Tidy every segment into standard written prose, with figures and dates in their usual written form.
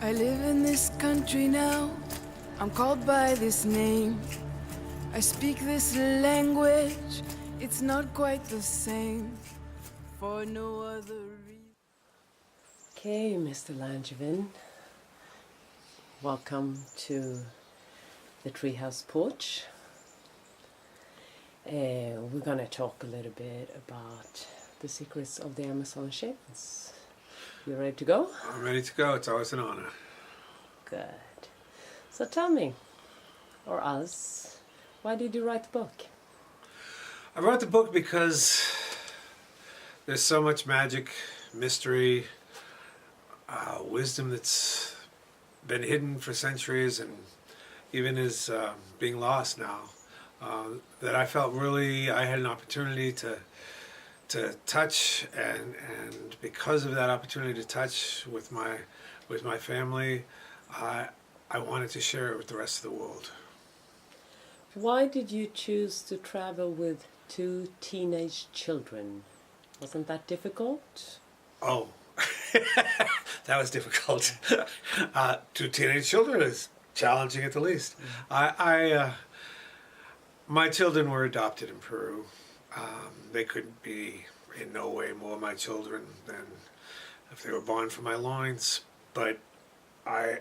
I live in this country now, I'm called by this name. I speak this language, it's not quite the same, for no other reason. Okay, Mr. Langevin, welcome to the Treehouse Porch. We're going to talk a little bit about the secrets of the Amazon Shamans. You ready to go? I'm ready to go. It's always an honor. Good. So tell me, or us, why did you write the book? I wrote the book because there's so much magic, mystery, wisdom that's been hidden for centuries and even is being lost now, that I felt really I had an opportunity to touch, and because of that opportunity to touch with my family, I wanted to share it with the rest of the world. Why did you choose to travel with 2 teenage children? Wasn't that difficult? Oh, that was difficult. 2 teenage children is challenging at the least. My children were adopted in Peru. They could be in no way more my children than if they were born from my loins. But I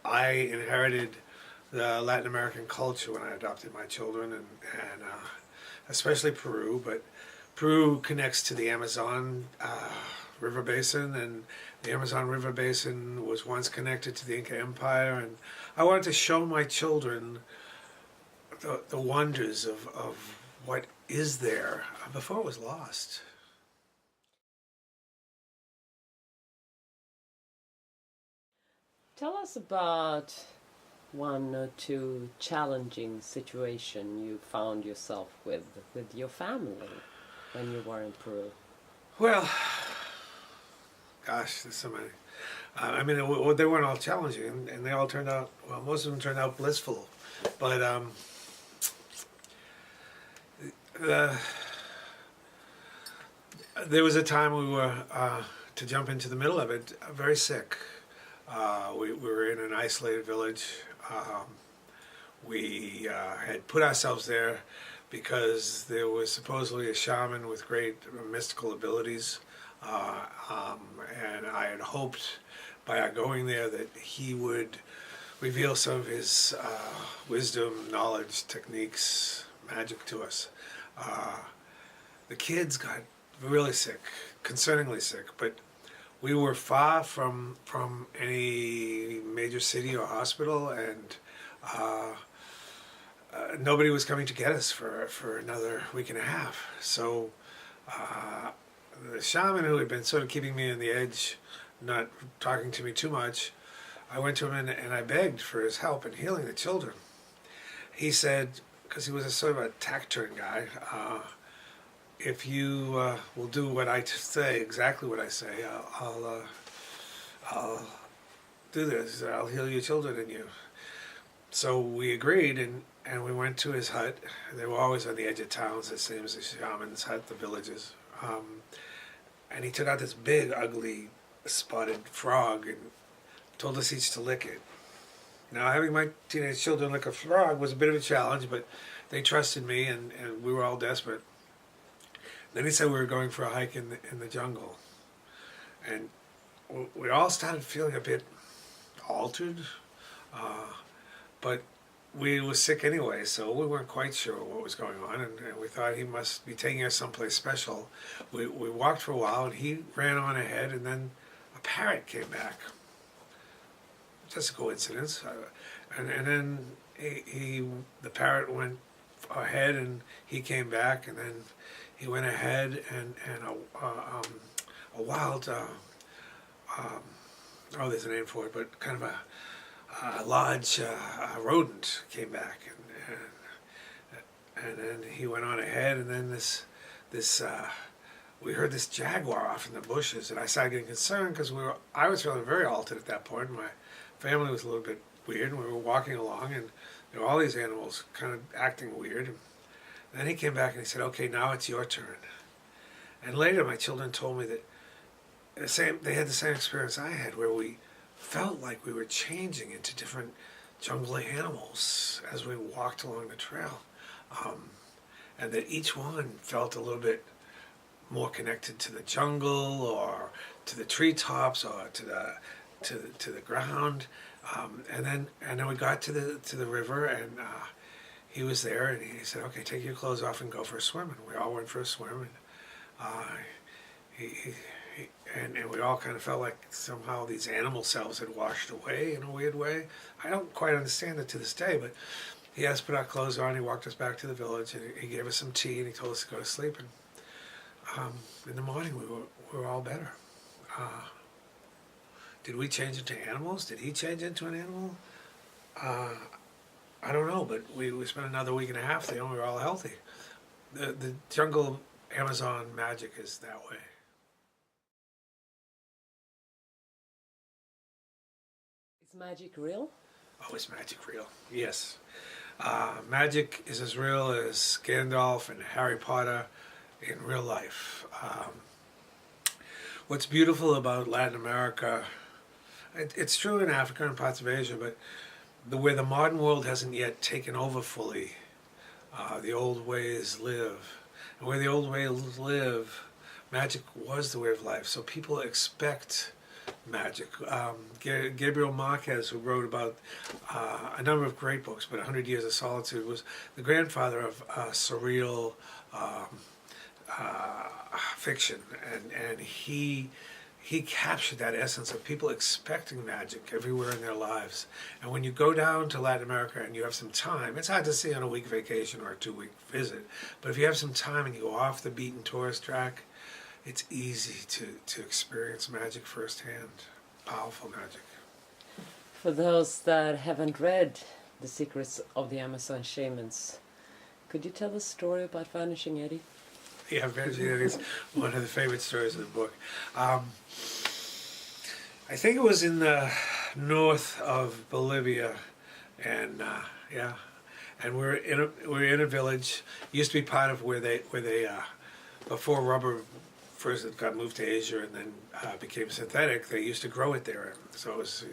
inherited the Latin American culture when I adopted my children, and especially Peru. But Peru connects to the Amazon River Basin, and the Amazon River Basin was once connected to the Inca Empire, and I wanted to show my children the wonders of what is there before it was lost. Tell us about 1 or 2 challenging situations you found yourself with your family when you were in Peru. Well, gosh, there's so many. I mean, they weren't all challenging, and they all turned out, well, most of them turned out blissful. But there was a time we were, to jump into the middle of it, very sick. We were in an isolated village. We had put ourselves there because there was supposedly a shaman with great mystical abilities, and I had hoped by our going there that he would reveal some of his wisdom, knowledge, techniques, magic to us. The kids got really sick, concerningly sick, but we were far from any major city or hospital, and nobody was coming to get us for another week and a half. So the shaman, who had been sort of keeping me on the edge, not talking to me too much, I went to him and I begged for his help in healing the children. He said, because he was a sort of a taciturn guy, if you will do what I say, exactly what I say, I'll do this. I'll heal your children and you. So we agreed, and we went to his hut. They were always on the edge of towns, the same as the shaman's hut, the villages. And he took out this big, ugly, spotted frog and told us each to lick it. Now, having my teenage children lick a frog was a bit of a challenge, but they trusted me, and we were all desperate. Then he said we were going for a hike in the jungle, and we all started feeling a bit altered, but we were sick anyway, so we weren't quite sure what was going on, and we thought he must be taking us someplace special. We walked for a while, and he ran on ahead, and then a parrot came back. Just a coincidence. And then the parrot went ahead, and he came back, and then he went ahead, and a wild, oh, there's a name for it, but kind of a large rodent came back, and then he went on ahead, and then we heard this jaguar off in the bushes, and I started getting concerned because I was feeling very altered at that point. My family was a little bit weird, and we were walking along, and there were all these animals kind of acting weird. And then he came back and he said, "Okay, now it's your turn." And later, my children told me that they had the same experience I had, where we felt like we were changing into different jungle animals as we walked along the trail. And that each one felt a little bit more connected to the jungle or to the treetops or to the ground. And then we got to the river, and he was there, and he said, "Okay, take your clothes off and go for a swim." And we all went for a swim, and we all kind of felt like somehow these animal selves had washed away in a weird way. I don't quite understand it to this day, but he had us put our clothes on. He walked us back to the village, and he gave us some tea, and he told us to go to sleep. And in the morning, we were all better. Did we change into animals? Did he change into an animal? I don't know, but we spent another week and a half there, and we were all healthy. The jungle Amazon magic is that way. Is magic real? Oh, is magic real? Yes. Magic is as real as Gandalf and Harry Potter in real life. What's beautiful about Latin America, it's true in Africa and parts of Asia, but where the modern world hasn't yet taken over fully, the old ways live. And where the old ways live, magic was the way of life. So people expect magic. Gabriel Marquez, who wrote about a number of great books, but 100 Years of Solitude, was the grandfather of surreal fiction, and he captured that essence of people expecting magic everywhere in their lives. And when you go down to Latin America and you have some time, it's hard to see on a week vacation or a 2-week visit, but if you have some time and you go off the beaten tourist track, it's easy to experience magic firsthand, powerful magic. For those that haven't read The Secrets of the Amazon Shamans, could you tell the story about Vanishing Eddie? Yeah, Vanishing Eddie is one of the favorite stories of the book. I think it was in the north of Bolivia, and and we're in a village. It used to be part of where they before rubber first it got moved to Asia and then became synthetic. They used to grow it there, so it was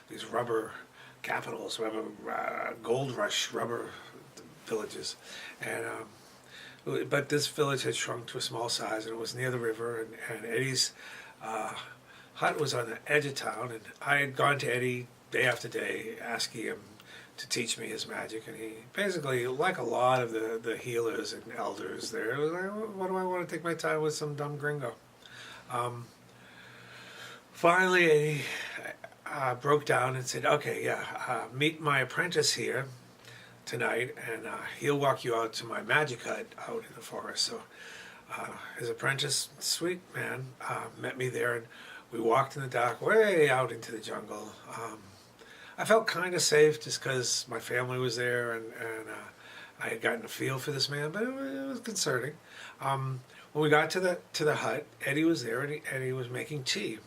these rubber capitals, gold rush rubber villages, and. But this village had shrunk to a small size, and it was near the river, and Eddie's hut was on the edge of town, and I had gone to Eddie day after day asking him to teach me his magic, and he basically, like a lot of the healers and elders there, was like, what do I want to take my time with some dumb gringo? Finally, Eddie broke down and said, okay, meet my apprentice here tonight, and he'll walk you out to my magic hut out in the forest. So his apprentice, sweet man, met me there, and we walked in the dark way out into the jungle. I felt kind of safe just because my family was there, and I had gotten a feel for this man, but it was concerning. When we got to the hut, Eddie was there, and he was making tea.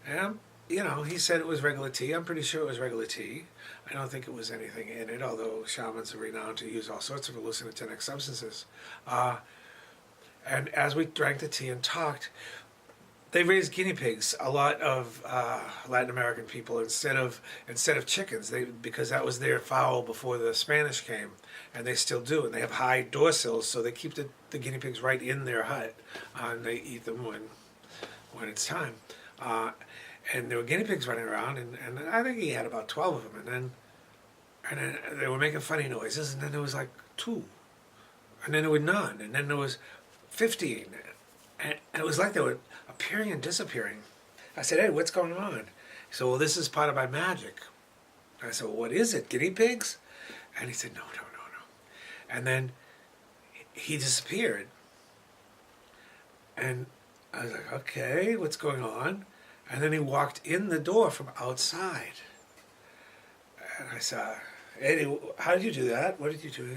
And he said it was regular tea. I'm pretty sure it was regular tea. I don't think it was anything in it, although shamans are renowned to use all sorts of hallucinogenic substances. And as we drank the tea and talked, they raised guinea pigs. A lot of Latin American people, instead of chickens, because that was their fowl before the Spanish came, and they still do. And they have high door sills, so they keep the guinea pigs right in their hut, and they eat them when it's time. And there were guinea pigs running around, and I think he had about 12 of them, and then they were making funny noises, and then there was like 2, and then there were none, and then there was 15, and it was like they were appearing and disappearing. I said, hey, what's going on? He said, well, this is part of my magic. I said, well, what is it, guinea pigs? And he said, no. And then he disappeared, and I was like, okay, what's going on? And then he walked in the door from outside. And I said, Eddie, how did you do that? What did you do?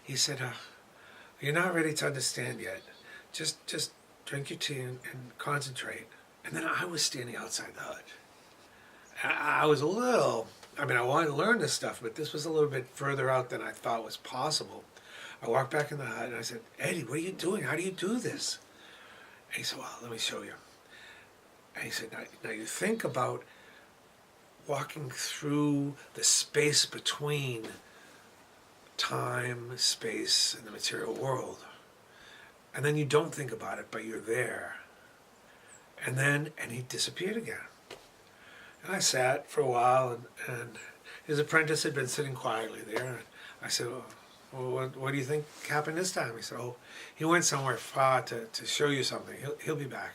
He said, you're not ready to understand yet. Just drink your tea and concentrate. And then I was standing outside the hut. I was a little, I wanted to learn this stuff, but this was a little bit further out than I thought was possible. I walked back in the hut and I said, Eddie, what are you doing? How do you do this? And he said, well, let me show you. And he said, now you think about walking through the space between time, space, and the material world. And then you don't think about it, but you're there. And he disappeared again. And I sat for a while, and his apprentice had been sitting quietly there. And I said, well, what do you think happened this time? He said, oh, he went somewhere far to show you something. He'll be back.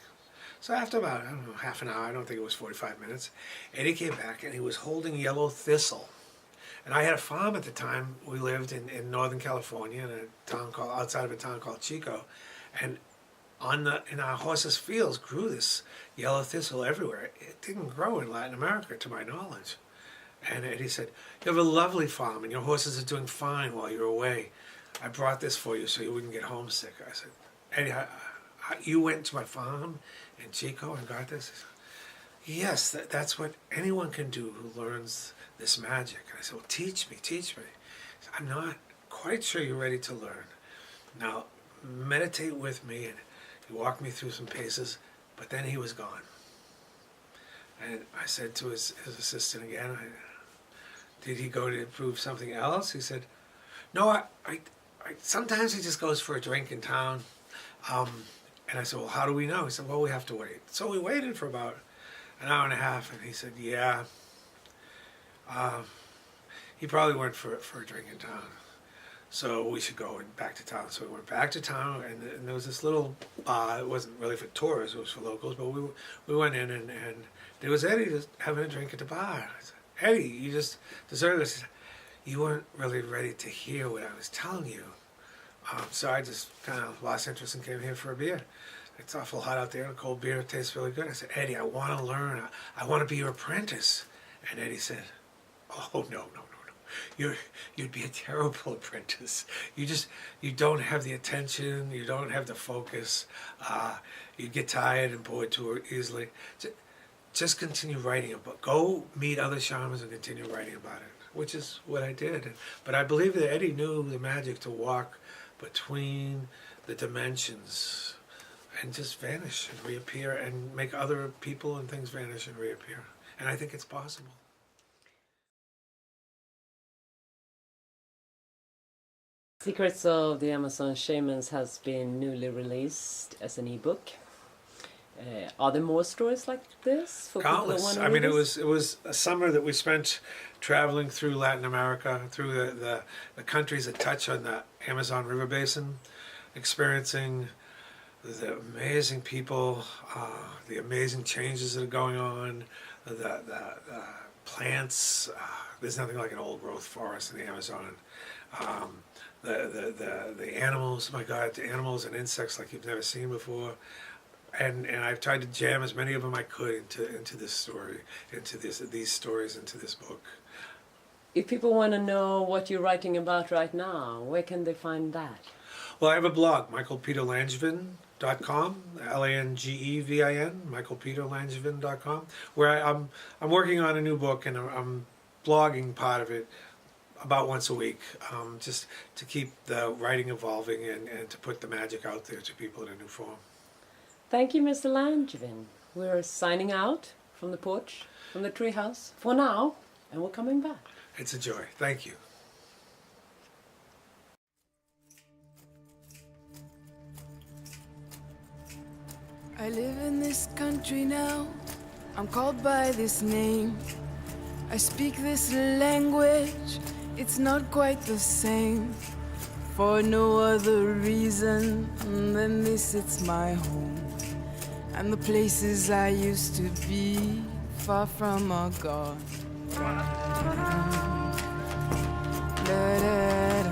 So after about, I don't know, half an hour, I don't think it was 45 minutes, Eddie came back, and he was holding yellow thistle. And I had a farm at the time. We lived in Northern California, in a town outside of a town called Chico. And in our horses' fields grew this yellow thistle everywhere. It didn't grow in Latin America, to my knowledge. And Eddie said, you have a lovely farm, and your horses are doing fine while you're away. I brought this for you so you wouldn't get homesick. I said, Eddie, you went to my farm in Chico and got this? He said, yes, that's what anyone can do who learns this magic. And I said, well, teach me. He said, I'm not quite sure you're ready to learn. Now, meditate with me. And he walked me through some paces, but then he was gone. And I said to his assistant again, did he go to prove something else? He said, no, I sometimes he just goes for a drink in town. And I said, well, how do we know? He said, well, we have to wait. So we waited for about an hour and a half, and he said, yeah, he probably went for a drink in town. So we should go back to town. So we went back to town, and there was this little bar. It wasn't really for tourists, it was for locals, but we went in, and there was Eddie just having a drink at the bar. I said, Eddie, you just deserve this. He said, you weren't really ready to hear what I was telling you. So I just kind of lost interest and came here for a beer. It's awful hot out there, and a cold beer tastes really good. I said, Eddie, I want to learn. I want to be your apprentice. And Eddie said, oh, no. You'd be a terrible apprentice. You don't have the attention. You don't have the focus. You get tired and bored too easily. Just continue writing about it. Go meet other shamans and continue writing about it, which is what I did. But I believe that Eddie knew the magic to walk between the dimensions and just vanish and reappear and make other people and things vanish and reappear. And I think it's possible. Secrets of the Amazon Shamans has been newly released as an ebook. Are there more stories like this for people that want to read? I mean, it was a summer that we spent traveling through Latin America, through the countries that touch on the Amazon River Basin, experiencing the amazing people, the amazing changes that are going on, the plants. There's nothing like an old growth forest in the Amazon. The animals, my God, the animals and insects like you've never seen before. And I've tried to jam as many of them I could into this story, these stories, into this book. If people want to know what you're writing about right now, where can they find that? Well, I have a blog, michaelpeterlangevin.com, Langevin, michaelpeterlangevin.com, where I'm working on a new book, and I'm blogging part of it about once a week, just to keep the writing evolving and to put the magic out there to people in a new form. Thank you, Mr. Langevin. We're signing out from the porch, from the treehouse, for now, and we're coming back. It's a joy. Thank you. I live in this country now. I'm called by this name. I speak this language. It's not quite the same. For no other reason than this, it's my home. And the places I used to be far from are gone. Da, da,